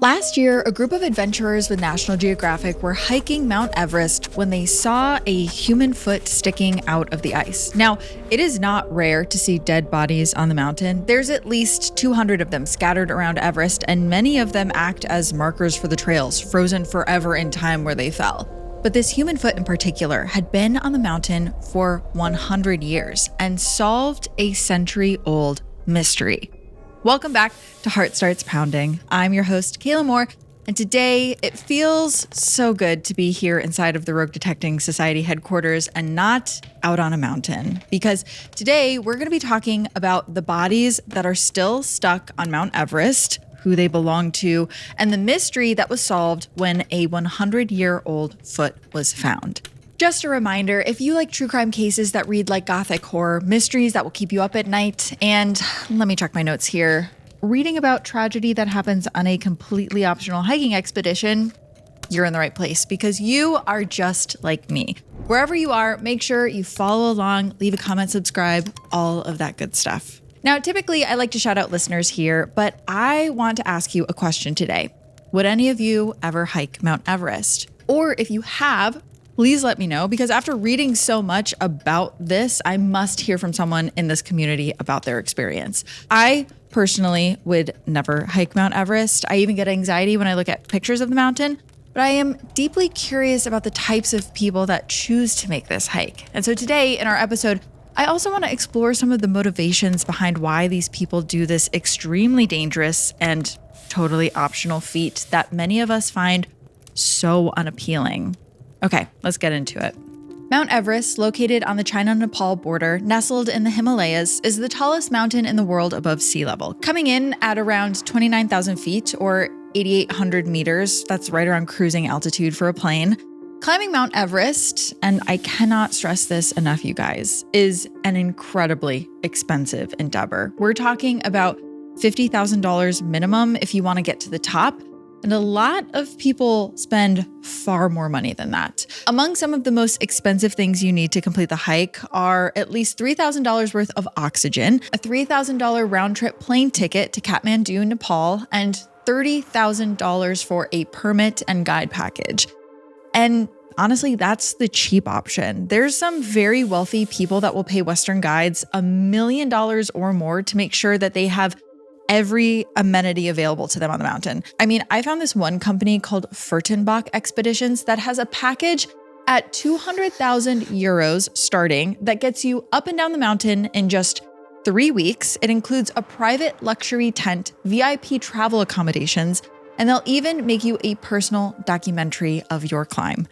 Last year, a group of adventurers with National Geographic were hiking Mount Everest when they saw a human foot sticking out of the ice. Now, it is not rare to see dead bodies on the mountain. There's at least 200 of them scattered around Everest, and many of them act as markers for the trails, frozen forever in time where they fell. But this human foot in particular had been on the mountain for 100 years and solved a century-old mystery. Welcome back to Heart Starts Pounding. I'm your host, Kaelyn Moore, and today it feels so good to be here inside of the Rogue Detecting Society headquarters and not out on a mountain, because today we're going to be talking about the bodies that are still stuck on Mount Everest, who they belong to, and the mystery that was solved when a 100-year-old foot was found. Just a reminder, if you like true crime cases that read like gothic horror, mysteries that will keep you up at night, and let me check my notes here, reading about tragedy that happens on a completely optional hiking expedition, you're in the right place because you are just like me. Wherever you are, make sure you follow along, leave a comment, subscribe, all of that good stuff. Now, typically I like to shout out listeners here, but I want to ask you a question today. Would any of you ever hike Mount Everest? Or if you have, please let me know, because after reading so much about this, I must hear from someone in this community about their experience. I personally would never hike Mount Everest. I even get anxiety when I look at pictures of the mountain, but I am deeply curious about the types of people that choose to make this hike. And so today in our episode, I also want to explore some of the motivations behind why these people do this extremely dangerous and totally optional feat that many of us find so unappealing. Okay, let's get into it. Mount Everest, located on the China-Nepal border, nestled in the Himalayas, is the tallest mountain in the world above sea level, coming in at around 29,000 feet or 8,800 meters. That's right around cruising altitude for a plane. Climbing Mount Everest, and I cannot stress this enough, you guys, is an incredibly expensive endeavor. We're talking about $50,000 minimum if you want to get to the top. And a lot of people spend far more money than that. Among some of the most expensive things you need to complete the hike are at least $3,000 worth of oxygen, a $3,000 round-trip plane ticket to Kathmandu, Nepal, and $30,000 for a permit and guide package. And honestly, that's the cheap option. There's some very wealthy people that will pay Western guides $1 million or more to make sure that they have every amenity available to them on the mountain. I mean, I found this one company called Furtenbach Expeditions that has a package at 200,000 euros starting that gets you up and down the mountain in just 3 weeks. It includes a private luxury tent, VIP travel accommodations, and they'll even make you a personal documentary of your climb.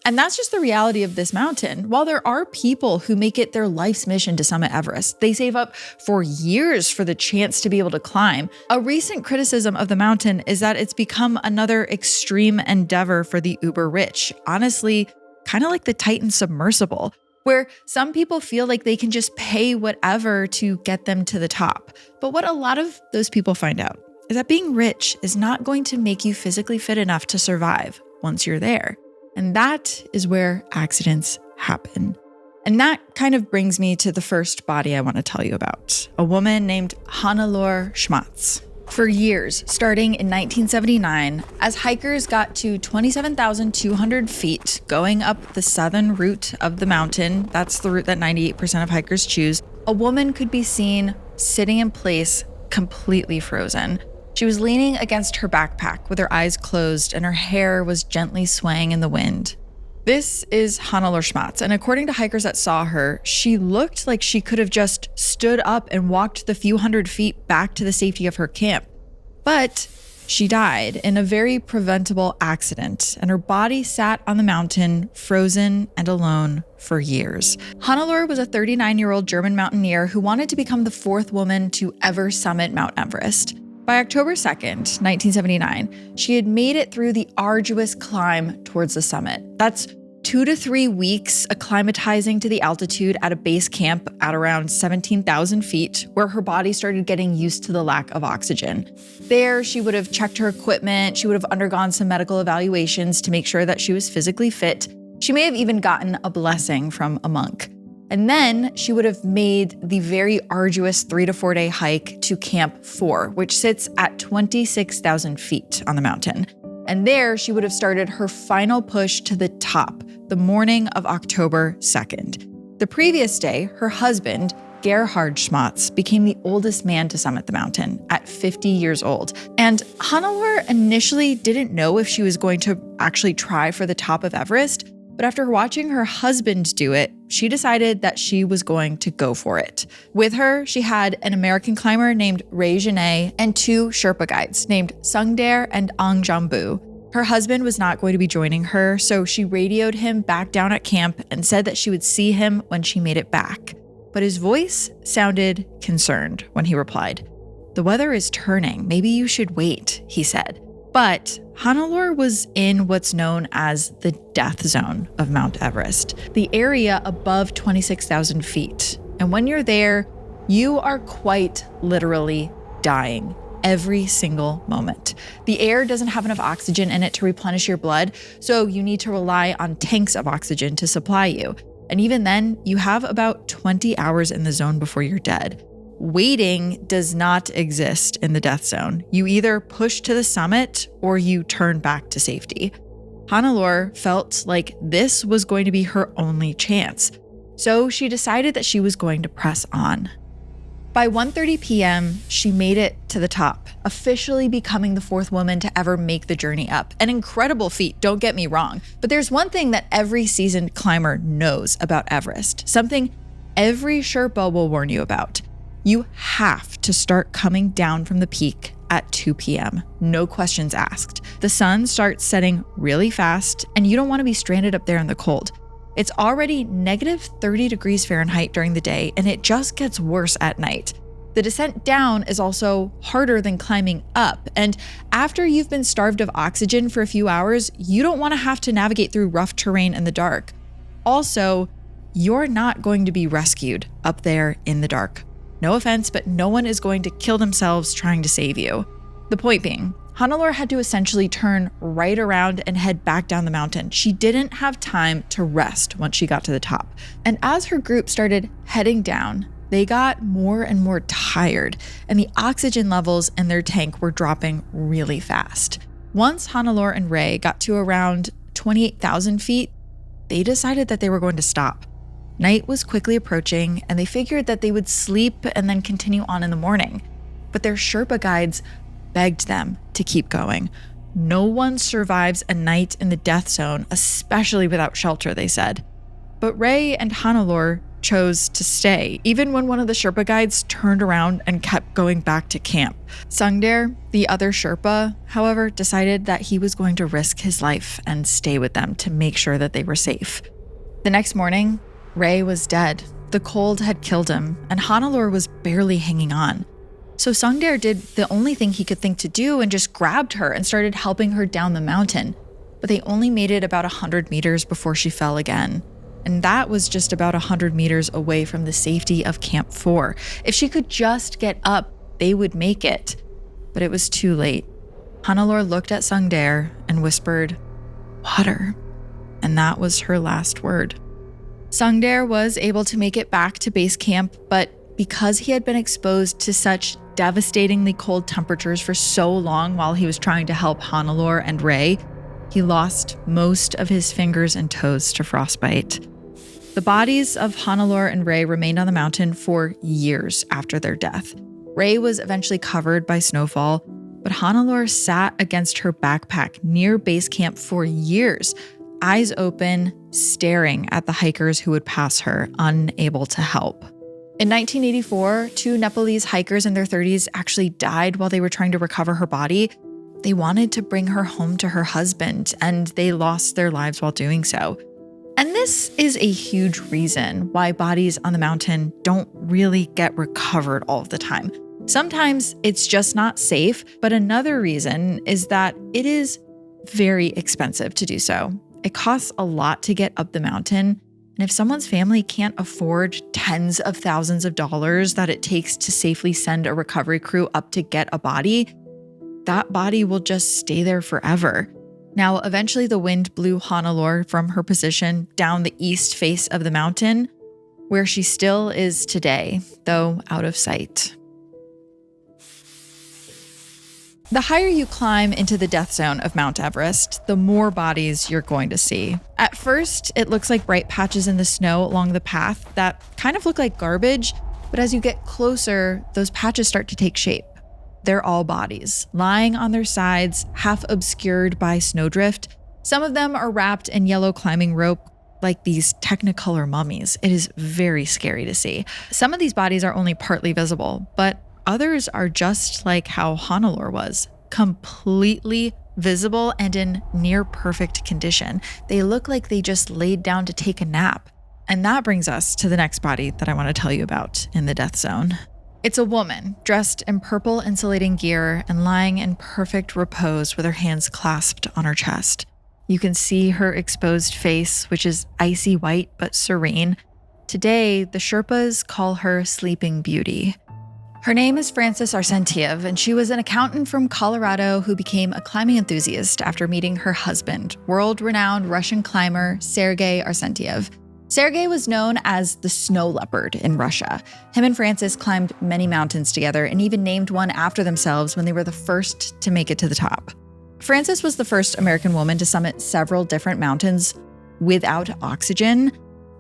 And that's just the reality of this mountain. While there are people who make it their life's mission to summit Everest, they save up for years for the chance to be able to climb. A recent criticism of the mountain is that it's become another extreme endeavor for the uber rich. Honestly, kind of like the Titan submersible, where some people feel like they can just pay whatever to get them to the top. But what a lot of those people find out is that being rich is not going to make you physically fit enough to survive once you're there. And that is where accidents happen. And that kind of brings me to the first body I want to tell you about, a woman named Hannelore Schmatz. For years, starting in 1979, as hikers got to 27,200 feet going up the southern route of the mountain, that's the route that 98% of hikers choose, a woman could be seen sitting in place, completely frozen. She was leaning against her backpack with her eyes closed and her hair was gently swaying in the wind. This is Hannelore Schmatz, and according to hikers that saw her, she looked like she could have just stood up and walked the few hundred feet back to the safety of her camp. But she died in a very preventable accident, and her body sat on the mountain, frozen and alone for years. Hannelore was a 39-year-old German mountaineer who wanted to become the fourth woman to ever summit Mount Everest. By October 2nd, 1979, she had made it through the arduous climb towards the summit. That's 2 to 3 weeks acclimatizing to the altitude at a base camp at around 17,000 feet, where her body started getting used to the lack of oxygen. There, she would have checked her equipment, she would have undergone some medical evaluations to make sure that she was physically fit. She may have even gotten a blessing from a monk. And then she would have made the very arduous 3 to 4 day hike to Camp 4, which sits at 26,000 feet on the mountain. And there she would have started her final push to the top the morning of October 2nd. The previous day, her husband, Gerhard Schmatz, became the oldest man to summit the mountain at 50 years old. And Hannelore initially didn't know if she was going to actually try for the top of Everest, but after watching her husband do it, she decided that she was going to go for it. With her, she had an American climber named Ray Genet and 2 Sherpa guides named Sungdae and Ang Jambu. Her husband was not going to be joining her, so she radioed him back down at camp and said that she would see him when she made it back. But his voice sounded concerned when he replied. "The weather is turning. Maybe you should wait," he said. But Hannelore was in what's known as the death zone of Mount Everest, the area above 26,000 feet. And when you're there, you are quite literally dying every single moment. The air doesn't have enough oxygen in it to replenish your blood, so you need to rely on tanks of oxygen to supply you. And even then, you have about 20 hours in the zone before you're dead. Waiting does not exist in the death zone. You either push to the summit or you turn back to safety. Hannelore felt like this was going to be her only chance, so she decided that she was going to press on. By 1:30 p.m., she made it to the top, officially becoming the 4th woman to ever make the journey up. An incredible feat, don't get me wrong, but there's one thing that every seasoned climber knows about Everest, something every Sherpa will warn you about. You have to start coming down from the peak at 2 p.m. No questions asked. The sun starts setting really fast, and you don't want to be stranded up there in the cold. It's already negative 30 degrees Fahrenheit during the day, and it just gets worse at night. The descent down is also harder than climbing up, and after you've been starved of oxygen for a few hours, you don't want to have to navigate through rough terrain in the dark. Also, you're not going to be rescued up there in the dark. No offense, but no one is going to kill themselves trying to save you. The point being, Hannelore had to essentially turn right around and head back down the mountain. She didn't have time to rest once she got to the top. And as her group started heading down, they got more and more tired, and the oxygen levels in their tank were dropping really fast. Once Hannelore and Ray got to around 28,000 feet, they decided that they were going to stop. Night was quickly approaching, and they figured that they would sleep and then continue on in the morning. But their Sherpa guides begged them to keep going. No one survives a night in the death zone, especially without shelter, they said. But Ray and Hannelore chose to stay, even when one of the Sherpa guides turned around and kept going back to camp. Sungdae, the other Sherpa, however, decided that he was going to risk his life and stay with them to make sure that they were safe. The next morning, Ray was dead. The cold had killed him, and Hannelore was barely hanging on. So Sungdae did the only thing he could think to do and just grabbed her and started helping her down the mountain. But they only made it about 100 meters before she fell again. And that was just about 100 meters away from the safety of Camp 4. If she could just get up, they would make it. But it was too late. Hannelore looked at Sungdae and whispered, "Water." And that was her last word. Sungdae was able to make it back to base camp, but because he had been exposed to such devastatingly cold temperatures for so long while he was trying to help Hannelore and Ray, he lost most of his fingers and toes to frostbite. The bodies of Hannelore and Ray remained on the mountain for years after their death. Ray was eventually covered by snowfall, but Hannelore sat against her backpack near base camp for years, eyes open, staring at the hikers who would pass her, unable to help. In 1984, 2 Nepalese hikers in their 30s actually died while they were trying to recover her body. They wanted to bring her home to her husband, and they lost their lives while doing so. And this is a huge reason why bodies on the mountain don't really get recovered all of the time. Sometimes it's just not safe, but another reason is that it is very expensive to do so. It costs a lot to get up the mountain, and if someone's family can't afford tens of thousands of dollars that it takes to safely send a recovery crew up to get a body, that body will just stay there forever. Now, eventually the wind blew Hannelore from her position down the east face of the mountain, where she still is today, though out of sight. The higher you climb into the death zone of Mount Everest, the more bodies you're going to see. At first, it looks like bright patches in the snow along the path that kind of look like garbage, but as you get closer, those patches start to take shape. They're all bodies, lying on their sides, half obscured by snowdrift. Some of them are wrapped in yellow climbing rope, like these Technicolor mummies. It is very scary to see. Some of these bodies are only partly visible, but others are just like how Hannelore was, completely visible and in near perfect condition. They look like they just laid down to take a nap. And that brings us to the next body that I want to tell you about in the death zone. It's a woman dressed in purple insulating gear and lying in perfect repose with her hands clasped on her chest. You can see her exposed face, which is icy white but serene. Today, the Sherpas call her Sleeping Beauty. Her name is Francys Arsentiev, and she was an accountant from Colorado who became a climbing enthusiast after meeting her husband, world-renowned Russian climber Sergei Arsentiev. Sergei was known as the snow leopard in Russia. Him and Francys climbed many mountains together and even named one after themselves when they were the first to make it to the top. Francys was the first American woman to summit several different mountains without oxygen.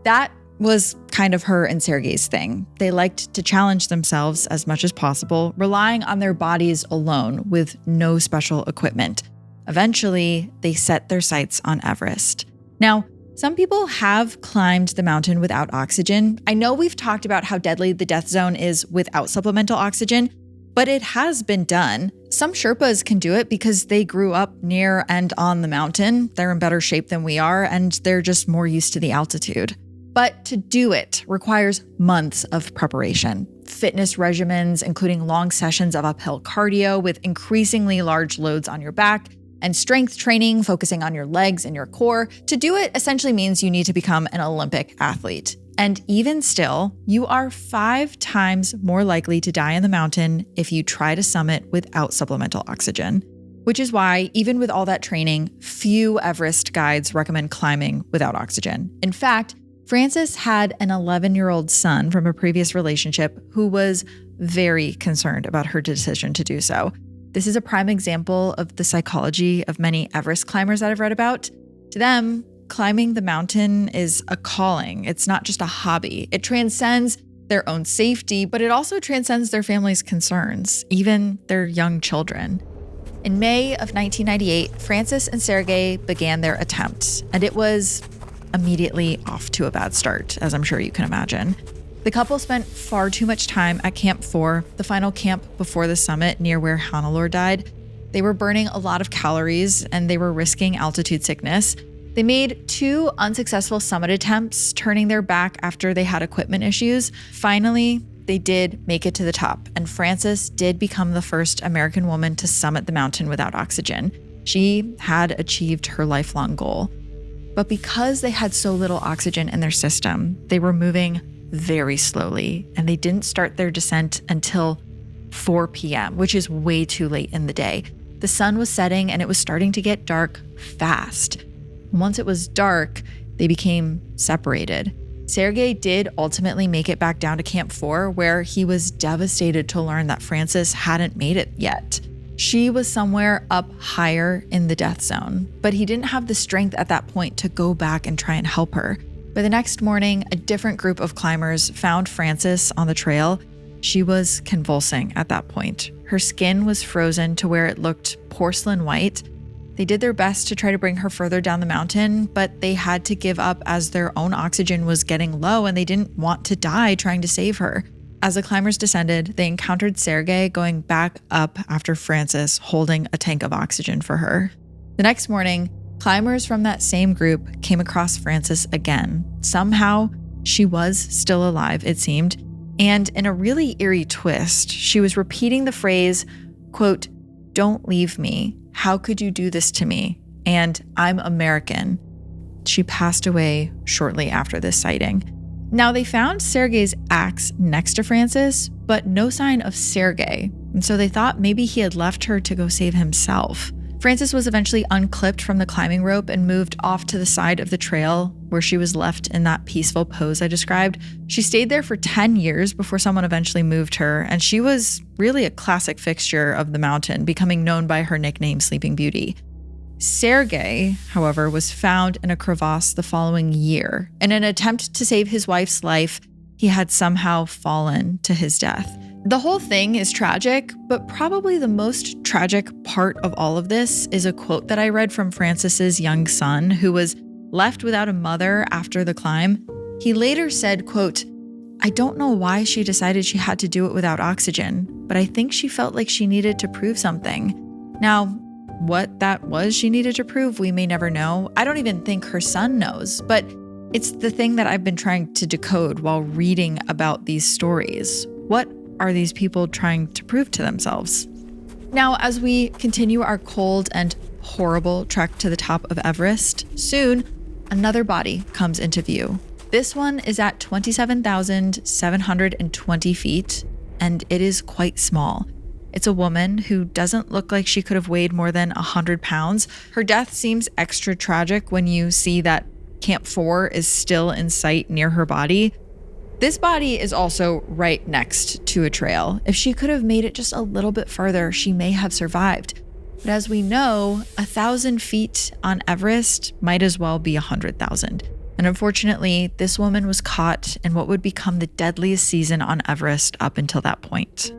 That was kind of her and Sergei's thing. They liked to challenge themselves as much as possible, relying on their bodies alone with no special equipment. Eventually, they set their sights on Everest. Now, some people have climbed the mountain without oxygen. I know we've talked about how deadly the death zone is without supplemental oxygen, but it has been done. Some Sherpas can do it because they grew up near and on the mountain. They're in better shape than we are, and they're just more used to the altitude. But to do it requires months of preparation. Fitness regimens, including long sessions of uphill cardio with increasingly large loads on your back, and strength training focusing on your legs and your core. To do it essentially means you need to become an Olympic athlete. And even still, you are 5 times more likely to die on the mountain if you try to summit without supplemental oxygen. Which is why, even with all that training, few Everest guides recommend climbing without oxygen. In fact, Francys had an 11-year-old son from a previous relationship who was very concerned about her decision to do so. This is a prime example of the psychology of many Everest climbers that I've read about. To them, climbing the mountain is a calling. It's not just a hobby. It transcends their own safety, but it also transcends their family's concerns, even their young children. In May of 1998, Francys and Sergei began their attempt, and it was immediately off to a bad start, as I'm sure you can imagine. The couple spent far too much time at Camp 4, the final camp before the summit near where Hannelore died. They were burning a lot of calories and they were risking altitude sickness. They made 2 unsuccessful summit attempts, turning their back after they had equipment issues. Finally, they did make it to the top, and Francys did become the first American woman to summit the mountain without oxygen. She had achieved her lifelong goal. But because they had so little oxygen in their system, they were moving very slowly, and they didn't start their descent until 4 p.m., which is way too late in the day. The sun was setting and it was starting to get dark fast. Once it was dark, they became separated. Sergei did ultimately make it back down to Camp 4, where he was devastated to learn that Francys hadn't made it yet. She was somewhere up higher in the death zone, but he didn't have the strength at that point to go back and try and help her. By the next morning, a different group of climbers found Francys on the trail. She was convulsing at that point. Her skin was frozen to where it looked porcelain white. They did their best to try to bring her further down the mountain, but they had to give up as their own oxygen was getting low and they didn't want to die trying to save her. As the climbers descended, they encountered Sergei going back up after Francys, holding a tank of oxygen for her. The next morning, climbers from that same group came across Francys again. Somehow, she was still alive, it seemed. And in a really eerie twist, she was repeating the phrase, quote, "Don't leave me. How could you do this to me? And I'm American." She passed away shortly after this sighting. Now, they found Sergei's axe next to Francys, but no sign of Sergei. And so they thought maybe he had left her to go save himself. Francys was eventually unclipped from the climbing rope and moved off to the side of the trail, where she was left in that peaceful pose I described. She stayed there for 10 years before someone eventually moved her, and she was really a classic fixture of the mountain, becoming known by her nickname Sleeping Beauty. Sergei, however, was found in a crevasse the following year. In an attempt to save his wife's life, he had somehow fallen to his death. The whole thing is tragic, but probably the most tragic part of all of this is a quote that I read from Francys's young son, who was left without a mother after the climb. He later said, quote, "I don't know why she decided she had to do it without oxygen, but I think she felt like she needed to prove something." Now, what that was she needed to prove, we may never know. I don't even think her son knows, but it's the thing that I've been trying to decode while reading about these stories. What are these people trying to prove to themselves? Now, as we continue our cold and horrible trek to the top of Everest, soon another body comes into view. This one is at 27,720 feet, and it is quite small. It's a woman who doesn't look like she could have weighed more than 100 pounds. Her death seems extra tragic when you see that Camp 4 is still in sight near her body. This body is also right next to a trail. If she could have made it just a little bit further, she may have survived. But as we know, 1,000 feet on Everest might as well be 100,000. And unfortunately, this woman was caught in what would become the deadliest season on Everest up until that point.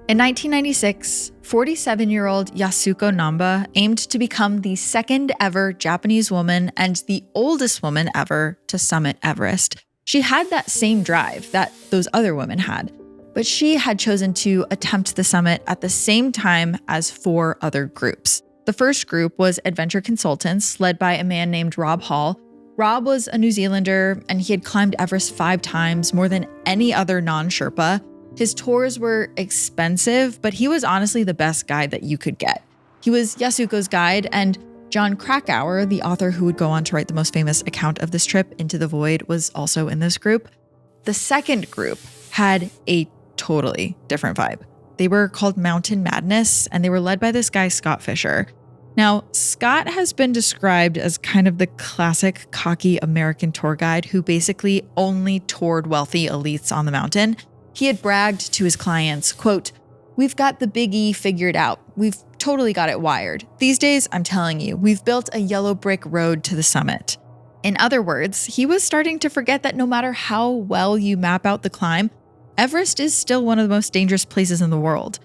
In 1996, 47-year-old Yasuko Namba aimed to become the second ever Japanese woman and the oldest woman ever to summit Everest. She had that same drive that those other women had, but she had chosen to attempt the summit at the same time as 4 other groups. The first group was adventure consultants led by a man named Rob Hall. Rob was a New Zealander, and he had climbed Everest 5 times, more than any other non-Sherpa. His tours were expensive, but he was honestly the best guide that you could get. He was Yasuko's guide, and John Krakauer, the author who would go on to write the most famous account of this trip, Into the Void, was also in this group. The second group had a totally different vibe. They were called Mountain Madness, and they were led by this guy, Scott Fisher. Now, Scott has been described as kind of the classic cocky American tour guide who basically only toured wealthy elites on the mountain. He had bragged to his clients, quote, "We've got the Big E figured out. We've totally got it wired. These days, I'm telling you, we've built a yellow brick road to the summit." In other words, he was starting to forget that no matter how well you map out the climb, Everest is still one of the most dangerous places in the world.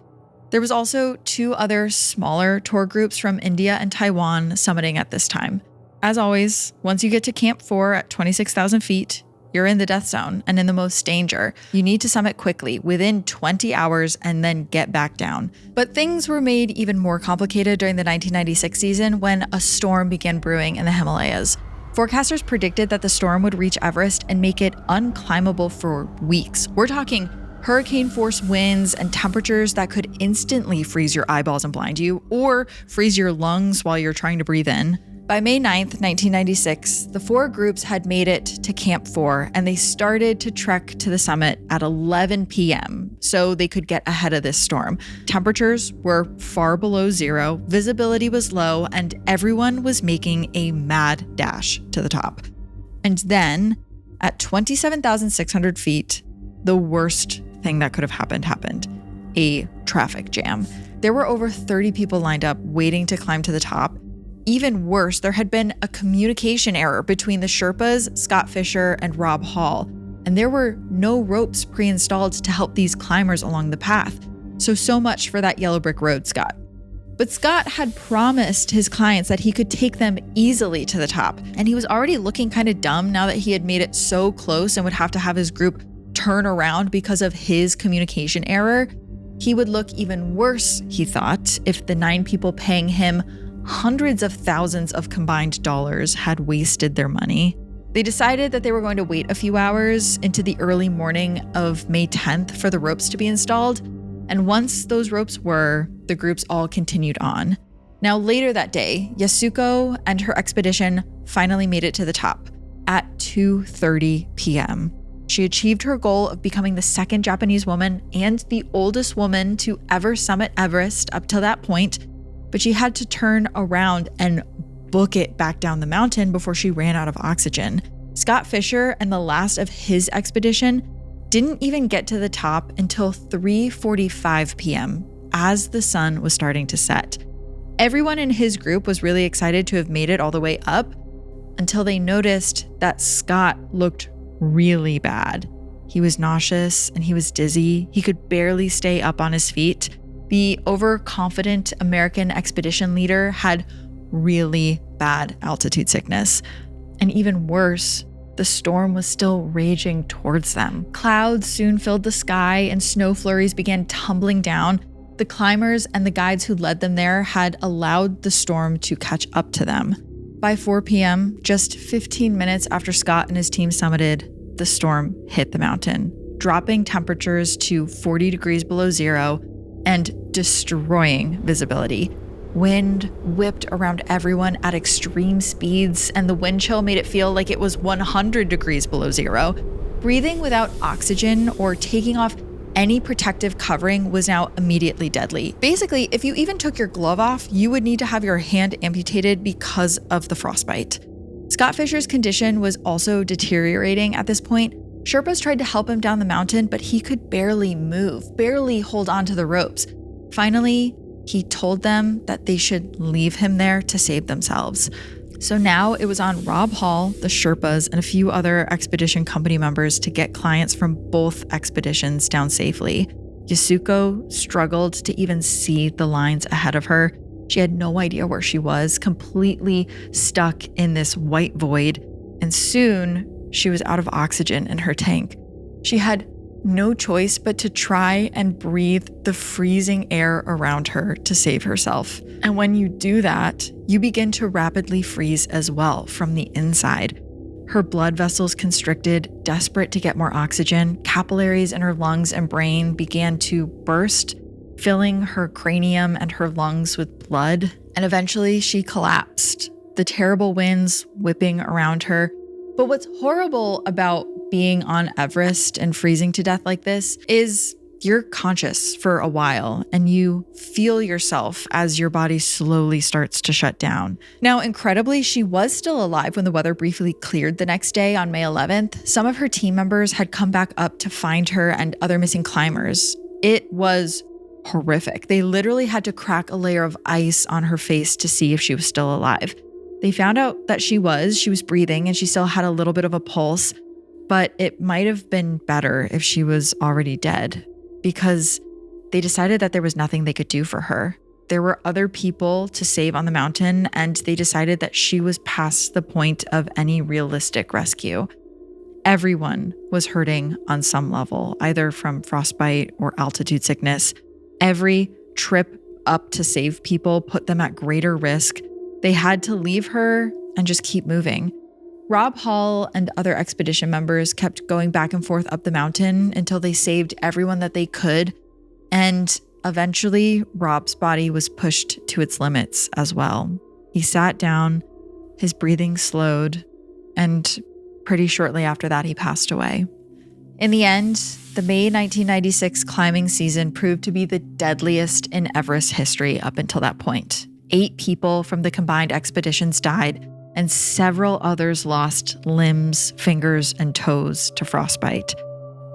There was also 2 other smaller tour groups from India and Taiwan summiting at this time. As always, once you get to Camp 4 at 26,000 feet, you're in the death zone and in the most danger. You need to summit quickly, within 20 hours, and then get back down. But things were made even more complicated during the 1996 season when a storm began brewing in the Himalayas. Forecasters predicted that the storm would reach Everest and make it unclimbable for weeks. We're talking hurricane-force winds and temperatures that could instantly freeze your eyeballs and blind you, or freeze your lungs while you're trying to breathe in. By May 9th, 1996, the 4 groups had made it to Camp 4, and they started to trek to the summit at 11 p.m. so they could get ahead of this storm. Temperatures were far below zero, visibility was low, and everyone was making a mad dash to the top. And then, at 27,600 feet, the worst thing that could have happened. A traffic jam. There were over 30 people lined up waiting to climb to the top. Even worse, there had been a communication error between the Sherpas, Scott Fisher, and Rob Hall, and there were no ropes pre-installed to help these climbers along the path. So much for that yellow brick road, Scott. But Scott had promised his clients that he could take them easily to the top, and he was already looking kind of dumb now that he had made it so close and would have to have his group turn around because of his communication error. He would look even worse, he thought, if the 9 people paying him hundreds of thousands of combined dollars had wasted their money. They decided that they were going to wait a few hours into the early morning of May 10th for the ropes to be installed. And once those ropes were, the groups all continued on. Now, later that day, Yasuko and her expedition finally made it to the top at 2:30 p.m. She achieved her goal of becoming the second Japanese woman and the oldest woman to ever summit Everest up till that point, but she had to turn around and book it back down the mountain before she ran out of oxygen. Scott Fisher and the last of his expedition didn't even get to the top until 3:45 p.m. as the sun was starting to set. Everyone in his group was really excited to have made it all the way up until they noticed that Scott looked really bad. He was nauseous and he was dizzy. He could barely stay up on his feet. The overconfident American expedition leader had really bad altitude sickness. And even worse, the storm was still raging towards them. Clouds soon filled the sky and snow flurries began tumbling down. The climbers and the guides who led them there had allowed the storm to catch up to them. By 4 p.m., just 15 minutes after Scott and his team summited, the storm hit the mountain, dropping temperatures to 40 degrees below zero and destroying visibility. Wind whipped around everyone at extreme speeds, and the wind chill made it feel like it was 100 degrees below zero. Breathing without oxygen or taking off any protective covering was now immediately deadly. Basically, if you even took your glove off, you would need to have your hand amputated because of the frostbite. Scott Fisher's condition was also deteriorating at this point. Sherpas tried to help him down the mountain, but he could barely move, barely hold on to the ropes. Finally, he told them that they should leave him there to save themselves. So now it was on Rob Hall, the Sherpas, and a few other expedition company members to get clients from both expeditions down safely. Yasuko struggled to even see the lines ahead of her. She had no idea where she was, completely stuck in this white void, and soon she was out of oxygen in her tank. She had no choice but to try and breathe the freezing air around her to save herself. And when you do that, you begin to rapidly freeze as well from the inside. Her blood vessels constricted, desperate to get more oxygen. Capillaries in her lungs and brain began to burst, filling her cranium and her lungs with blood. And eventually she collapsed, the terrible winds whipping around her. But what's horrible about being on Everest and freezing to death like this is you're conscious for a while and you feel yourself as your body slowly starts to shut down. Now, incredibly, she was still alive when the weather briefly cleared the next day on May 11th. Some of her team members had come back up to find her and other missing climbers. It was horrific. They literally had to crack a layer of ice on her face to see if she was still alive. They found out that she was breathing and she still had a little bit of a pulse, but it might have been better if she was already dead because they decided that there was nothing they could do for her. There were other people to save on the mountain, and they decided that she was past the point of any realistic rescue. Everyone was hurting on some level, either from frostbite or altitude sickness. Every trip up to save people put them at greater risk. They had to leave her and just keep moving. Rob Hall and other expedition members kept going back and forth up the mountain until they saved everyone that they could. And eventually, Rob's body was pushed to its limits as well. He sat down, his breathing slowed, and pretty shortly after that, he passed away. In the end, the May 1996 climbing season proved to be the deadliest in Everest history up until that point. 8 people from the combined expeditions died, and several others lost limbs, fingers, and toes to frostbite.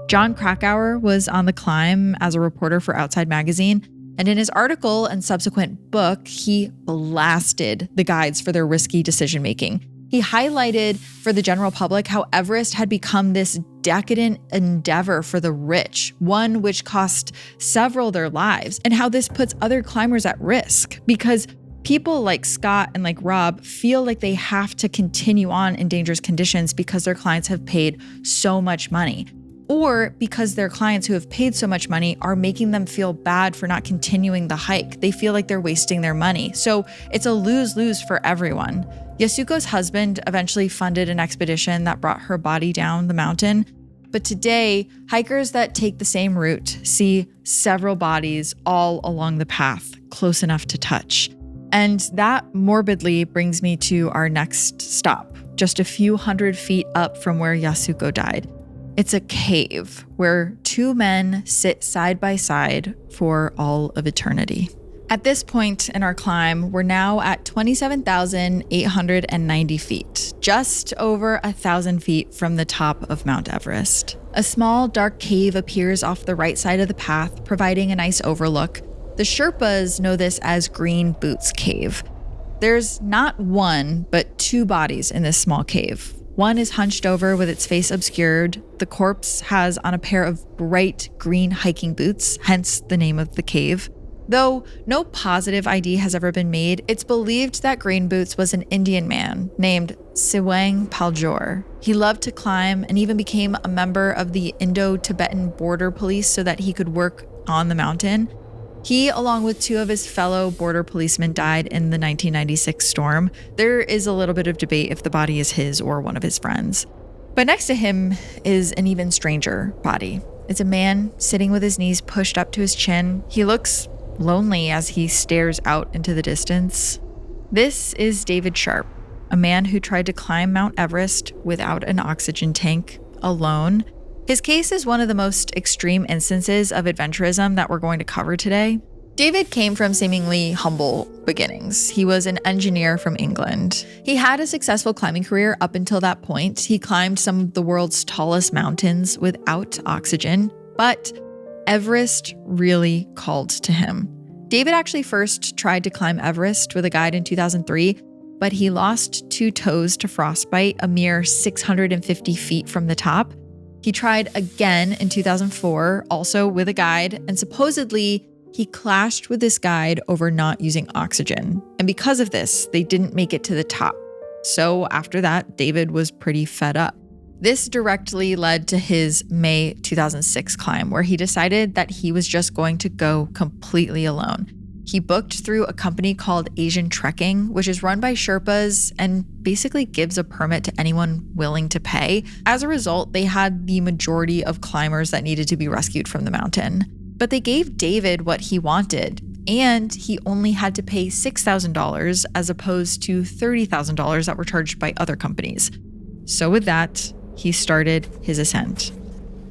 John Krakauer was on the climb as a reporter for Outside Magazine, and in his article and subsequent book, he blasted the guides for their risky decision-making. He highlighted for the general public how Everest had become this decadent endeavor for the rich, one which cost several their lives, and how this puts other climbers at risk because people like Scott and like Rob feel like they have to continue on in dangerous conditions because their clients have paid so much money, or because their clients who have paid so much money are making them feel bad for not continuing the hike. They feel like they're wasting their money. So it's a lose-lose for everyone. Yasuko's husband eventually funded an expedition that brought her body down the mountain. But today, hikers that take the same route see several bodies all along the path, close enough to touch. And that morbidly brings me to our next stop, just a few hundred feet up from where Yasuko died. It's a cave where 2 men sit side by side for all of eternity. At this point in our climb, we're now at 27,890 feet, just over 1,000 feet from the top of Mount Everest. A small, dark cave appears off the right side of the path, providing a nice overlook. The Sherpas know this as Green Boots Cave. There's not one, but two bodies in this small cave. One is hunched over with its face obscured. The corpse has on a pair of bright green hiking boots, hence the name of the cave. Though no positive ID has ever been made, it's believed that Green Boots was an Indian man named Sewang Paljor. He loved to climb and even became a member of the Indo-Tibetan border police so that he could work on the mountain. He, along with two of his fellow border policemen, died in the 1996 storm. There is a little bit of debate if the body is his or one of his friends. But next to him is an even stranger body. It's a man sitting with his knees pushed up to his chin. He looks lonely as he stares out into the distance. This is David Sharp, a man who tried to climb Mount Everest without an oxygen tank, alone. His case is one of the most extreme instances of adventurism that we're going to cover today. David came from seemingly humble beginnings. He was an engineer from England. He had a successful climbing career up until that point. He climbed some of the world's tallest mountains without oxygen, but Everest really called to him. David actually first tried to climb Everest with a guide in 2003, but he lost 2 toes to frostbite a mere 650 feet from the top. He tried again in 2004, also with a guide, and supposedly he clashed with this guide over not using oxygen. And because of this, they didn't make it to the top. So after that, David was pretty fed up. This directly led to his May 2006 climb, where he decided that he was just going to go completely alone. He booked through a company called Asian Trekking, which is run by Sherpas and basically gives a permit to anyone willing to pay. As a result, they had the majority of climbers that needed to be rescued from the mountain. But they gave David what he wanted, and he only had to pay $6,000 as opposed to $30,000 that were charged by other companies. So with that, he started his ascent.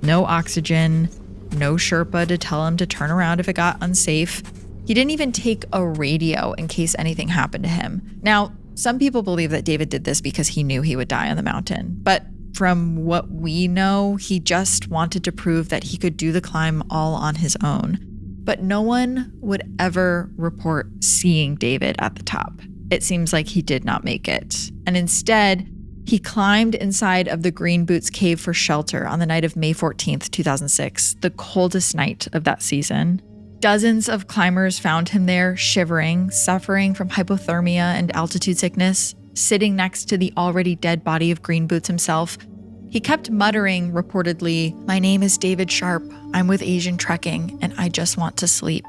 No oxygen, no Sherpa to tell him to turn around if it got unsafe. He didn't even take a radio in case anything happened to him. Now, some people believe that David did this because he knew he would die on the mountain. But from what we know, he just wanted to prove that he could do the climb all on his own. But no one would ever report seeing David at the top. It seems like he did not make it. And instead, he climbed inside of the Green Boots Cave for shelter on the night of May 14th, 2006, the coldest night of that season. Dozens of climbers found him there, shivering, suffering from hypothermia and altitude sickness, sitting next to the already dead body of Green Boots himself. He kept muttering, reportedly, "My name is David Sharp. I'm with Asian Trekking, and I just want to sleep."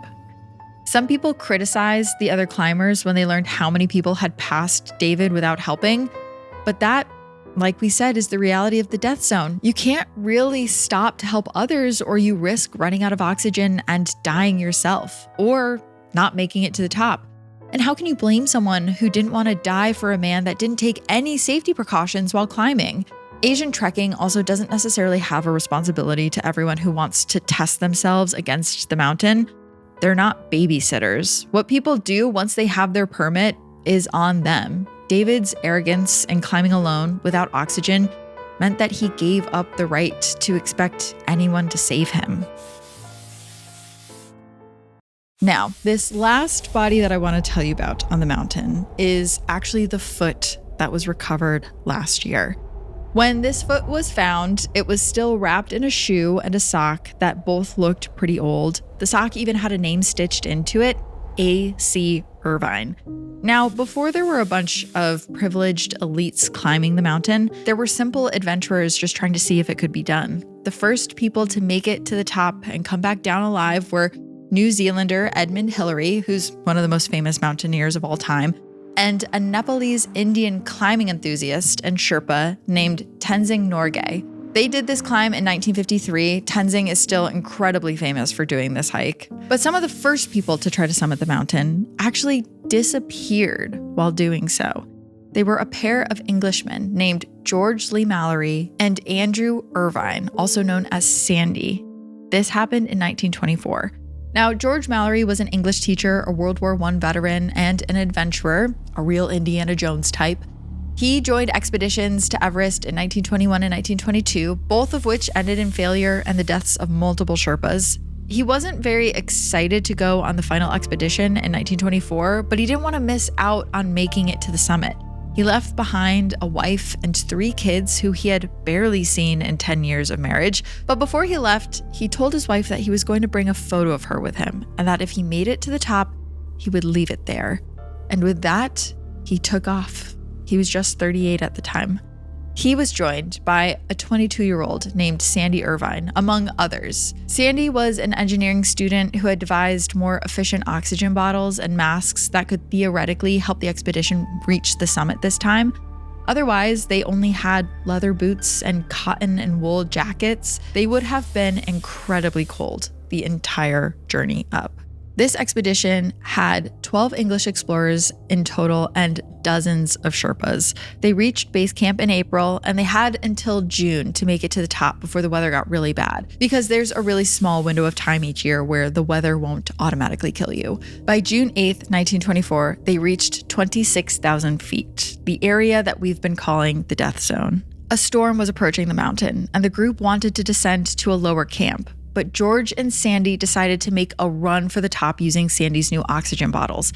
Some people criticized the other climbers when they learned how many people had passed David without helping. But that, like we said, is the reality of the death zone. You can't really stop to help others, or you risk running out of oxygen and dying yourself, or not making it to the top. And how can you blame someone who didn't want to die for a man that didn't take any safety precautions while climbing? Asian Trekking also doesn't necessarily have a responsibility to everyone who wants to test themselves against the mountain. They're not babysitters. What people do once they have their permit is on them. David's arrogance in climbing alone without oxygen meant that he gave up the right to expect anyone to save him. Now, this last body that I want to tell you about on the mountain is actually the foot that was recovered last year. When this foot was found, it was still wrapped in a shoe and a sock that both looked pretty old. The sock even had a name stitched into it, A.C. Irvine. Now, before there were a bunch of privileged elites climbing the mountain, there were simple adventurers just trying to see if it could be done. The first people to make it to the top and come back down alive were New Zealander Edmund Hillary, who's one of the most famous mountaineers of all time, and a Nepalese Indian climbing enthusiast and Sherpa named Tenzing Norgay. They did this climb in 1953. Tenzing is still incredibly famous for doing this hike. But some of the first people to try to summit the mountain actually disappeared while doing so. They were a pair of Englishmen named George Lee Mallory and Andrew Irvine, also known as Sandy. This happened in 1924. Now, George Mallory was an English teacher, a World War I veteran, and an adventurer, a real Indiana Jones type. He joined expeditions to Everest in 1921 and 1922, both of which ended in failure and the deaths of multiple Sherpas. He wasn't very excited to go on the final expedition in 1924, but he didn't want to miss out on making it to the summit. He left behind a wife and 3 kids who he had barely seen in 10 years of marriage. But before he left, he told his wife that he was going to bring a photo of her with him and that if he made it to the top, he would leave it there. And with that, he took off. He was just 38 at the time. He was joined by a 22-year-old named Sandy Irvine, among others. Sandy was an engineering student who had devised more efficient oxygen bottles and masks that could theoretically help the expedition reach the summit this time. Otherwise, they only had leather boots and cotton and wool jackets. They would have been incredibly cold the entire journey up. This expedition had 12 English explorers in total and dozens of Sherpas. They reached base camp in April and they had until June to make it to the top before the weather got really bad, because there's a really small window of time each year where the weather won't automatically kill you. By June 8th, 1924, they reached 26,000 feet, the area that we've been calling the death zone. A storm was approaching the mountain and the group wanted to descend to a lower camp. But George and Sandy decided to make a run for the top using Sandy's new oxygen bottles.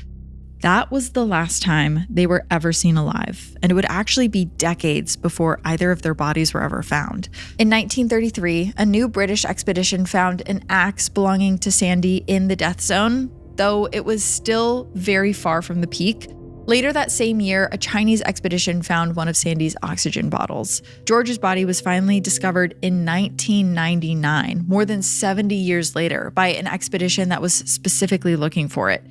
That was the last time they were ever seen alive, and it would actually be decades before either of their bodies were ever found. In 1933, a new British expedition found an axe belonging to Sandy in the death zone, though it was still very far from the peak. Later that same year, a Chinese expedition found one of Sandy's oxygen bottles. George's body was finally discovered in 1999, more than 70 years later, by an expedition that was specifically looking for it.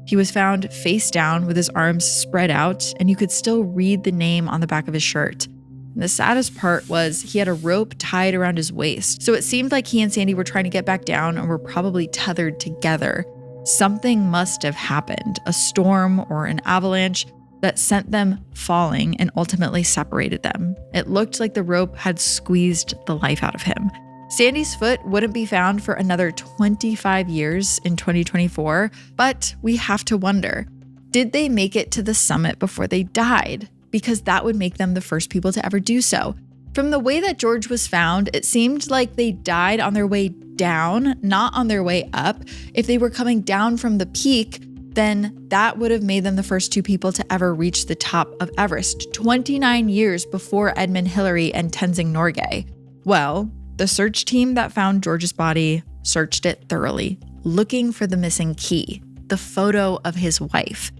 He was found face down with his arms spread out, and you could still read the name on the back of his shirt. And the saddest part was he had a rope tied around his waist, so it seemed like he and Sandy were trying to get back down and were probably tethered together. Something must have happened, a storm or an avalanche that sent them falling and ultimately separated them. It looked like the rope had squeezed the life out of him. Sandy's foot wouldn't be found for another 25 years in 2024, but we have to wonder, did they make it to the summit before they died? Because that would make them the first people to ever do so. From the way that George was found, it seemed like they died on their way down, not on their way up. If they were coming down from the peak, then that would have made them the first 2 people to ever reach the top of Everest, 29 years before Edmund Hillary and Tenzing Norgay. Well, the search team that found George's body searched it thoroughly, looking for the missing key, the photo of his wife.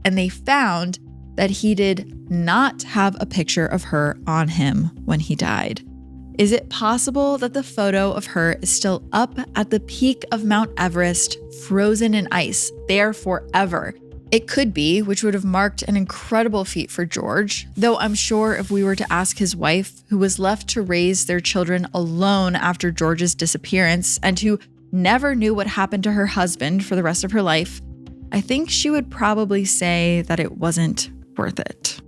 And they found that he did not have a picture of her on him when he died. Is it possible that the photo of her is still up at the peak of Mount Everest, frozen in ice, there forever? It could be, which would have marked an incredible feat for George, though I'm sure if we were to ask his wife, who was left to raise their children alone after George's disappearance and who never knew what happened to her husband for the rest of her life, I think she would probably say that it wasn't worth it.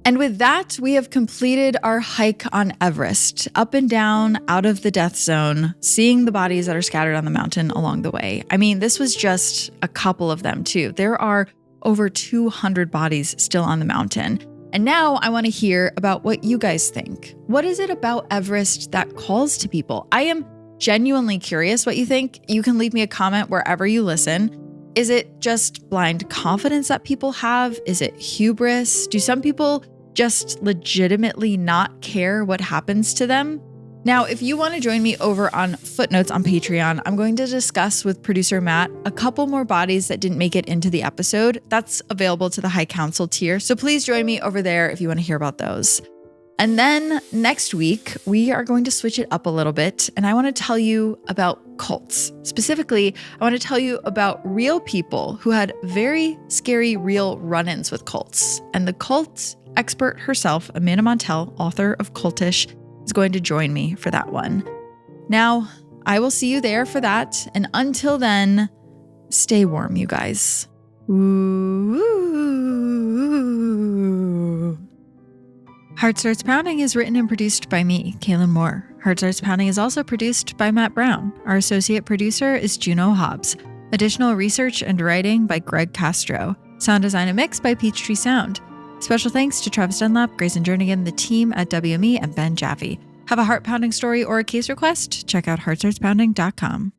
And with that, we have completed our hike on Everest, up and down, out of the death zone, seeing the bodies that are scattered on the mountain along the way. I mean, this was just a couple of them too. There are over 200 bodies still on the mountain. And now I want to hear about what you guys think. What is it about Everest that calls to people? I am genuinely curious what you think. You can leave me a comment wherever you listen. Is it just blind confidence that people have? Is it hubris? Do some people just legitimately not care what happens to them? Now, if you want to join me over on Footnotes on Patreon, I'm going to discuss with producer Matt a couple more bodies that didn't make it into the episode. That's available to the High Council tier, so please join me over there if you want to hear about those. And then next week, we are going to switch it up a little bit, and I want to tell you about cults. Specifically, I want to tell you about real people who had very scary real run-ins with cults. And the cult expert herself, Amanda Montell, author of Cultish, is going to join me for that one. Now, I will see you there for that, and until then, stay warm, you guys. Ooh. Heart Starts Pounding is written and produced by me, Kaelyn Moore. Heart Starts Pounding is also produced by Matt Brown. Our associate producer is Juno Hobbs. Additional research and writing by Greg Castro. Sound design and mix by Peachtree Sound. Special thanks to Travis Dunlap, Grayson Jernigan, the team at WME, and Ben Jaffe. Have a heart-pounding story or a case request? Check out heartsartspounding.com.